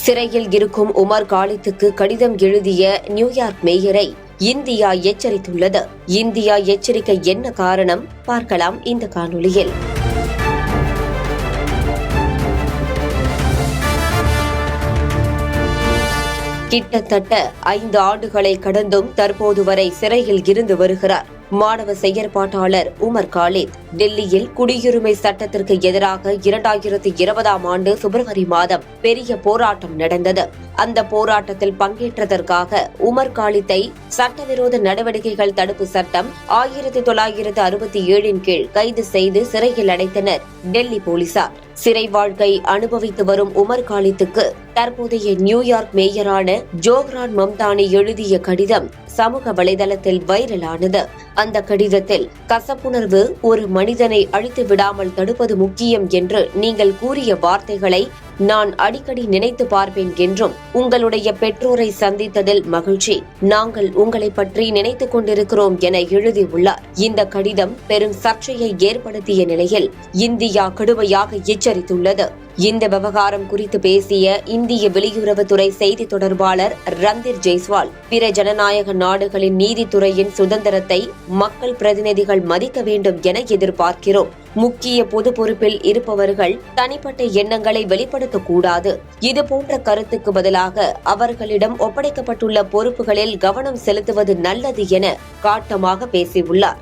சிறையில் இருக்கும் உமர் காலித்துக்கு கடிதம் எழுதிய நியூயார்க் மேயரை இந்தியா எச்சரித்துள்ளது. இந்தியா எச்சரிக்கை என்ன காரணம் பார்க்கலாம் இந்த காணொளியில். கிட்டத்தட்ட 5 ஆண்டுகளை கடந்தும் தற்போது வரை சிறையில் இருந்து வருகிறார் மாணவ செயற்பாட்டாளர் உமர் காலித். டெல்லியில் குடியுரிமை சட்டத்திற்கு எதிராக 2020ஆம் ஆண்டு பிப்ரவரி மாதம் பெரிய போராட்டம் நடந்தது. அந்த போராட்டத்தில் பங்கேற்றதற்காக உமர் காலித்தை சட்டவிரோத நடவடிக்கைகள் தடுப்பு சட்டம் 1967 கீழ் கைது செய்து சிறையில் அடைத்தனர் டெல்லி போலீசார். சிறை வாழ்க்கை அனுபவித்து வரும் உமர் காலித்துக்கு தற்போதைய நியூயார்க் மேயரான ஜோஹ்ரான் மம்தானி எழுதிய கடிதம் சமூக வலைதளத்தில் வைரலானது. அந்த கடிதத்தில் கசப்புணர்வு ஒரு மனிதனை அழித்து விடாமல் தடுப்பது முக்கியம் என்று நீங்கள் கூறிய வார்த்தைகளை நான் அடிக்கடி நினைத்து பார்ப்பேன் என்றும், உங்களுடைய பெற்றோரை சந்தித்ததில் மகிழ்ச்சி, நாங்கள் உங்களை பற்றி நினைத்துக் கொண்டிருக்கிறோம் என எழுதியுள்ளார். இந்த கடிதம் பெரும் சர்ச்சையை ஏற்படுத்திய நிலையில் இந்தியா கடுமையாக எச்சரித்துள்ளது. இந்த விவகாரம் குறித்து பேசிய இந்திய வெளியுறவுத்துறை செய்தி தொடர்பாளர் ரந்தீர் ஜெய்ஸ்வால், பிற ஜனநாயக நாடுகளின் நீதித்துறையின் சுதந்திரத்தை மக்கள் பிரதிநிதிகள் மதிக்க வேண்டும் என எதிர்பார்க்கிறோம். முக்கிய பொது பொறுப்பில் இருப்பவர்கள் தனிப்பட்ட எண்ணங்களை வெளிப்படுத்தக்கூடாது. இதுபோன்ற கருத்துக்கு பதிலாக அவர்களிடம் ஒப்படைக்கப்பட்டுள்ள பொறுப்புகளில் கவனம் செலுத்துவது நல்லது என காட்டமாக பேசியுள்ளார்.